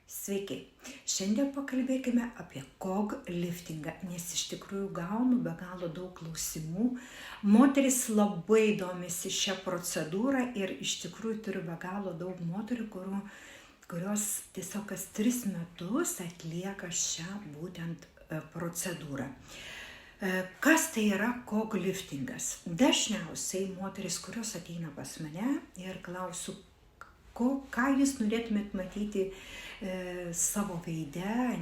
Sveiki. Šiandien pakalbėkime apie KOG liftingą, nes iš tikrųjų gaunu be galo daug klausimų. Moteris labai domisi šią procedūrą ir iš tikrųjų turiu be galo daug moterių, kurios tiesiog kas 3 metus atlieka šią būtent procedūrą. Kas tai yra KOG liftingas? Dažniausiai moteris, kurios ateina pas mane ir klausiu, ką jūs norėtumėt matyti savo veide,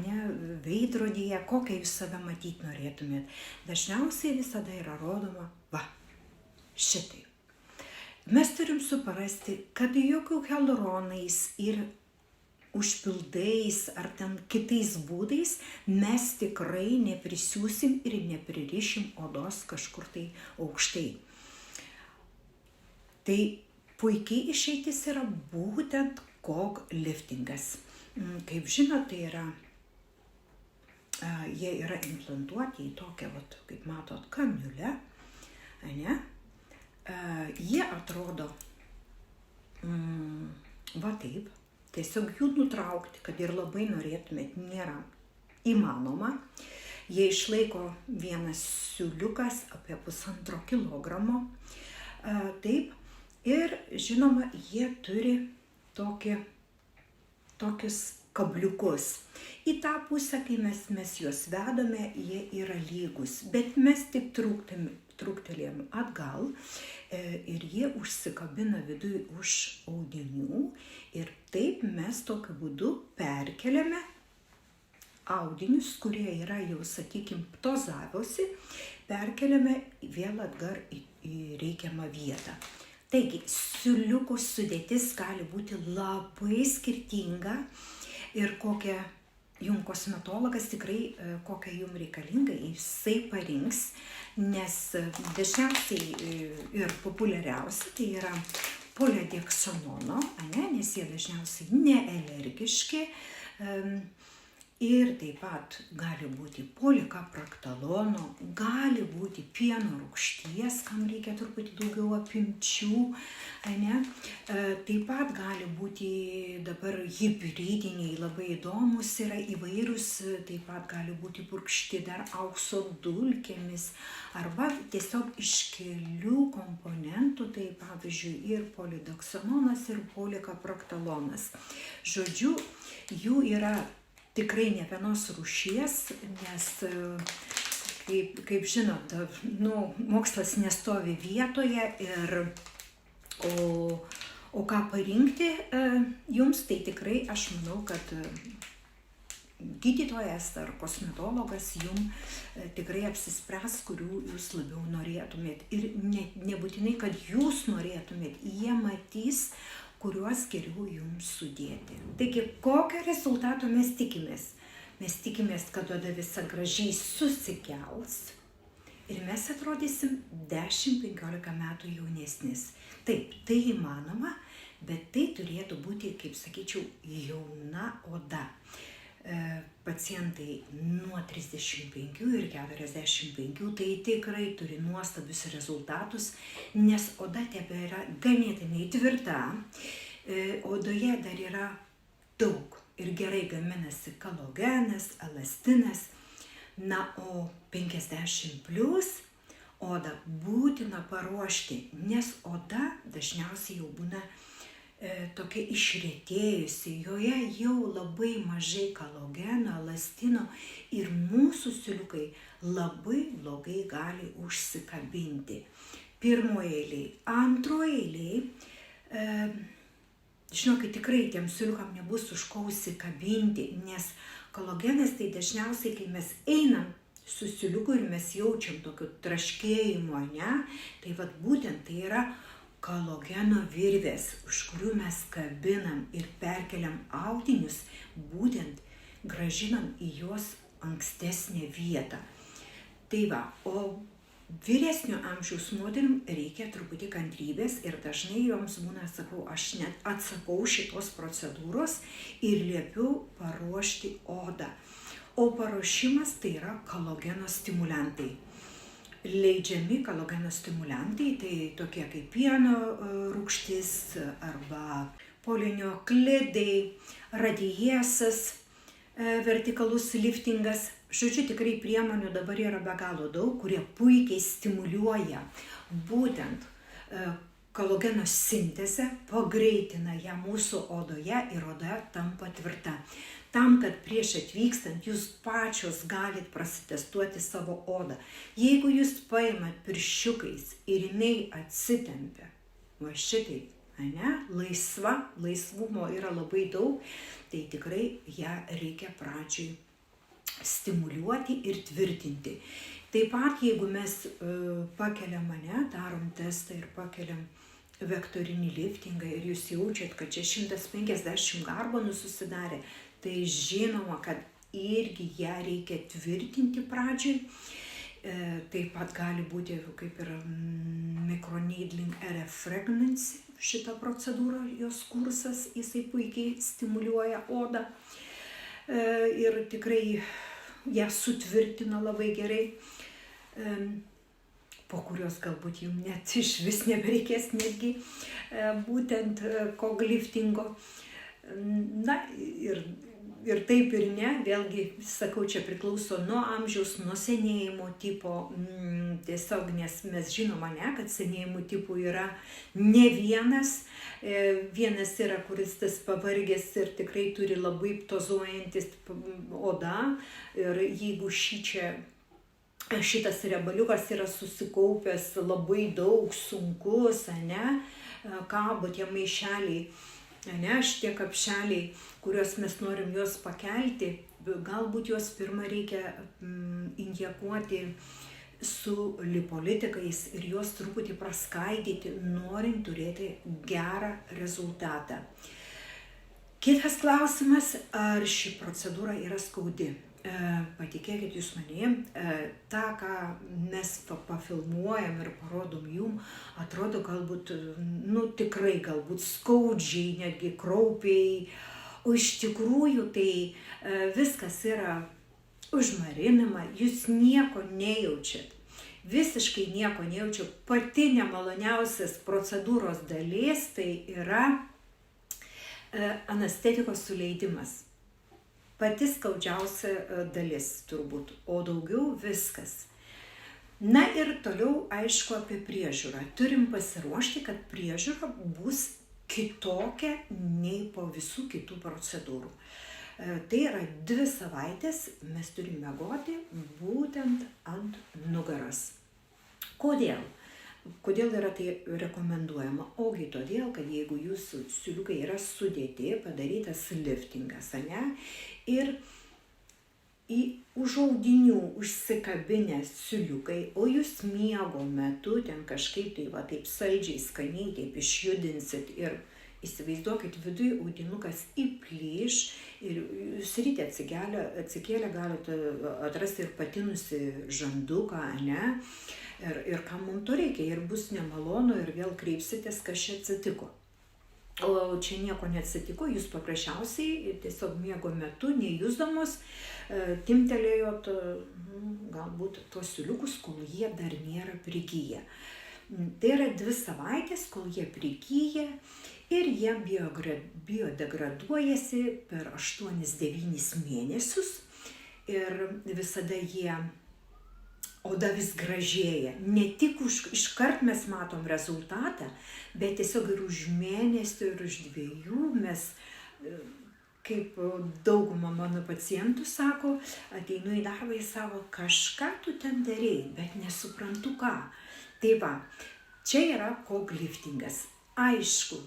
veidrodyje, kokią jūs save matyti norėtumėt. Dažniausiai visada yra rodoma, šitai. Mes turim suprasti, kad jokių hialuronais ir užpildais ar ten kitais būdais mes tikrai neprisiūsim ir nepririšim odos kažkur tai aukštai. Tai puikiai išeitis yra būtent KOG liftingas. Kaip žinot, tai yra, jie yra implantuoti į tokią, kaip matot, kaniulę. Jie atrodo taip. Tiesiog jų nutraukti, kad ir labai norėtumėt, nėra įmanoma. Jie išlaiko vienas siūliukas apie 1,5 kilogramo. Taip. Ir žinoma, jie turi tokius kabliukus. Į tą pusę, kai mes juos vedame, jie yra lygus, bet mes tik trūktelėjom atgal ir jie užsikabina viduj už audinių ir taip mes tokiu būdu perkeliame audinius, kurie yra jau, sakykim, ptozavosi, perkeliame vėl atgal į reikiamą vietą. Taigi, siūliukų sudėtis gali būti labai skirtinga ir kokią jums kosmetologas tikrai, kokią jums reikalinga, jisai parinks, nes dažniausiai ir populiariausia tai yra poliodeksonono, nes jie dažniausiai nealergiški. Ir taip pat gali būti polikapraktalonu, gali būti pieno rūgšties, kam reikia truputį daugiau apimčių. Taip pat gali būti dabar hibridiniai, labai įdomus yra įvairūs, taip pat gali būti purkšti dar aukso dulkėmis arba tiesiog iš kelių komponentų, tai pavyzdžiui ir polidoksononas ir polikapraktalonas. Žodžiu, jų yra tikrai ne vienos rūšies, nes, kaip žinot, mokslas nestovi vietoje, o ką parinkti jums, tai tikrai aš manau, kad gydytojas ar kosmetologas jums tikrai apsispręs, kurių jūs labiau norėtumėt. Ir nebūtinai, kad jūs norėtumėt, jie matys, kuriuos geriau jums sudėti. Taigi, kokio rezultato mes tikimės? Mes tikimės, kad oda visa gražiai susikels ir mes atrodysim 10-15 metų jaunesnis. Taip, tai įmanoma, bet tai turėtų būti, kaip sakyčiau, jauna oda. Pacientai nuo 35 ir 45, tai tikrai turi nuostabius rezultatus, nes oda tebėra ganėtinai tvirta, odoje dar yra daug ir gerai gaminasi kolagenas, elastinas, o 50+ odą būtina paruošti, nes oda dažniausiai jau būna tokia išretėjusi, joje jau labai mažai kolageno, elastino ir mūsų siūliukai labai blogai gali užsikabinti. Pirmoje eilėje, antroje eilėje, žinokit, tikrai tiem siūliukam nebus už ko užsikabinti, nes kolagenas tai dažniausiai, kai mes einam su siūliuku ir mes jaučiam tokio traškėjimo, tai būtent tai yra kolageno virvės, už kurių mes kabinam ir perkeliam audinius, būtent grąžinam į juos ankstesnę vietą. Tai o vyresnio amžiaus moterim reikia truputį kantrybės ir dažnai joms būna, aš net atsakau šitos procedūros ir liepiu paruošti odą. O paruošimas tai yra kolageno stimuliantai. Leidžiami kolageno stimuliantai, tai tokie kaip pieno rūgštis arba polinioklidai, radiesas, vertikalus liftingas. Žodžiu, tikrai priemonių dabar yra be galo daug, kurie puikiai stimuliuoja būtent kolageno sintezę, pagreitina ją mūsų odoje ir oda tampa tvirta. Tam, kad prieš atvykstant jūs pačios galit prasitestuoti savo odą. Jeigu jūs paimat pirščiukais ir jinai atsitempia, va šitaip, laisvumo yra labai daug, tai tikrai ją reikia pradžiai stimuliuoti ir tvirtinti. Taip pat, jeigu mes pakeliam darom testą ir pakeliam vektorinį liftingą ir jūs jaučiat, kad čia 150 garbonų susidarė, tai žinoma, kad irgi ją reikia tvirtinti pradžiai. Taip pat gali būti kaip ir microneedling RF frequency, šita procedūra, jos kursas, jisai puikiai stimuliuoja odą ir tikrai ją sutvirtina labai gerai, po kurios galbūt jums net iš vis nebereikės netgi būtent kogliftingo. Na ir taip ir ne, vėlgi, sakau, čia priklauso nuo amžiaus, nuo senėjimo tipo, tiesiog, nes mes žinoma, kad senėjimo tipų yra ne vienas. Vienas yra, kuris tas pavargęs ir tikrai turi labai ptozuojantis oda ir jeigu šitas riebaliukas yra susikaupęs labai daug, sunkus, kabo tie maišeliai, šitie kapšeliai, kuriuos mes norim juos pakelti, galbūt juos pirmą reikia injekuoti su lipolitikais ir juos truputį praskaidyti, norint turėti gerą rezultatą. Kitas klausimas, ar ši procedūra yra skaudi? Patikėkit jūs manim, tą, ką mes pafilmuojam ir parodom jum, atrodo galbūt, tikrai galbūt skaudžiai, netgi kraupiai, o iš tikrųjų tai viskas yra užmarinama, jūs nieko nejaučiat, visiškai nieko nejaučiat. Pati nemaloniausias procedūros dalis tai yra anestetikos suleidimas. Pati skaudžiausia dalis turbūt, o daugiau viskas. Na ir toliau, aišku, apie priežiūrą. Turim pasiruošti, kad priežiūra bus kitokia nei po visų kitų procedūrų. Tai yra 2 savaitės mes turime miegoti būtent ant nugaros. Kodėl? Kodėl yra tai rekomenduojama? Ogi todėl, kad jeigu jūsų siūliukai yra sudėti, padarytas liftingas, ir už audinių užsikabinę siūliukai, o jūs miego metu ten kažkaip tai taip saldžiai, skaniai taip išjudinsit ir įsivaizduokit, viduje audinukas įplyš ir jūs ryte atsikėlę galite atrasti ir patinusi žanduką, ir kam mums to reikia, ir bus nemalonu ir vėl kreipsitės, kas čia atsitiko. O čia nieko neatsitiko, jūs paprasčiausiai tiesiog miego metu, nejusdamos, timtelėjot galbūt tuos siūliukus, kol jie dar nėra prigyję. Tai yra 2 savaitės, kol jie prigyja ir jie biodegraduojasi per 8-9 mėnesius ir visada oda vis gražėja. Ne tik iškart mes matom rezultatą, bet tiesiog ir už mėnesį, ir už 2 mes, kaip dauguma mano pacientų sako, ateinu į darbą ir sako, kažką tu ten darei, bet nesuprantu ką. Tai va, čia yra kogliftingas. Aišku,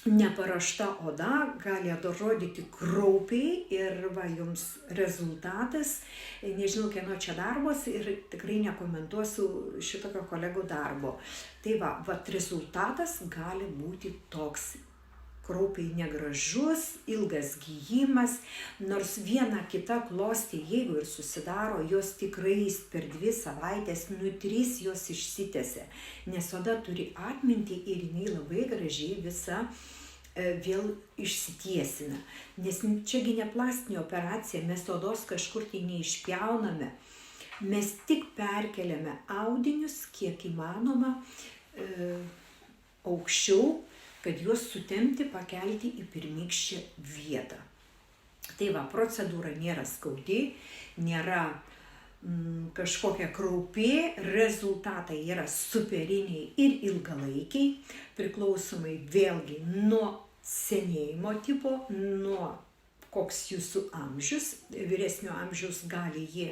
neparuošta oda gali atrodyti kraupiai ir jums rezultatas, nežinau kieno čia darbas ir tikrai nekomentuosiu šitokio kolegų darbo. Tai va, rezultatas gali būti toks kraupiai negražus, ilgas gijimas, nors viena kita klostė, jeigu ir susidaro, jos tikrai per 2 savaitės, 3 jos išsitęsia, nes oda turi atmintį ir jinai labai gražiai visa vėl išsitiesina. Nes čiagi ne plastinė operacija, mes odos kažkur tai neišpjauname, mes tik perkeliame audinius, kiek įmanoma, aukščiau, kad juos sutempti, pakelti į pirmykščią vietą. Tai va, procedūra nėra skaudi, nėra kažkokia kraupi, rezultatai yra superiniai ir ilgalaikiai, priklausomai vėlgi nuo senėjimo tipo, nuo koks jūsų amžius. Vyresnio amžiaus gali jie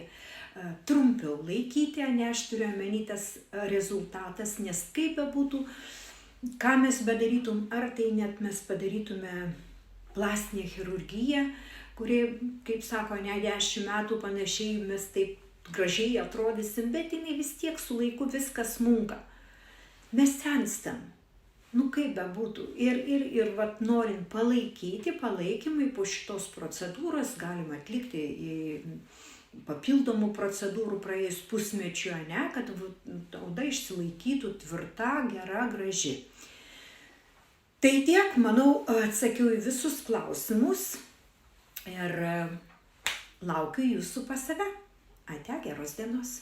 trumpiau laikyti, ne, aš turiu omeny tas rezultatas, nes kaip bebūtų, ką mes bedarytum, ar tai net mes padarytume plastinę chirurgiją, kurie, kaip sako, ne 10 metų panašiai mes taip gražiai atrodysim, bet jinai vis tiek su laiku viskas smunka. Mes senstam. Nu kaip bebūtų. Ir vat, norint palaikymui po šitos procedūros galima atlikti papildomų procedūrų praėjus pusmečiu, ne, kad oda išsilaikytų tvirta, gera, graži. Tai tiek, manau, atsakiau į visus klausimus ir laukiu jūsų pas save. Ate, geros dienos.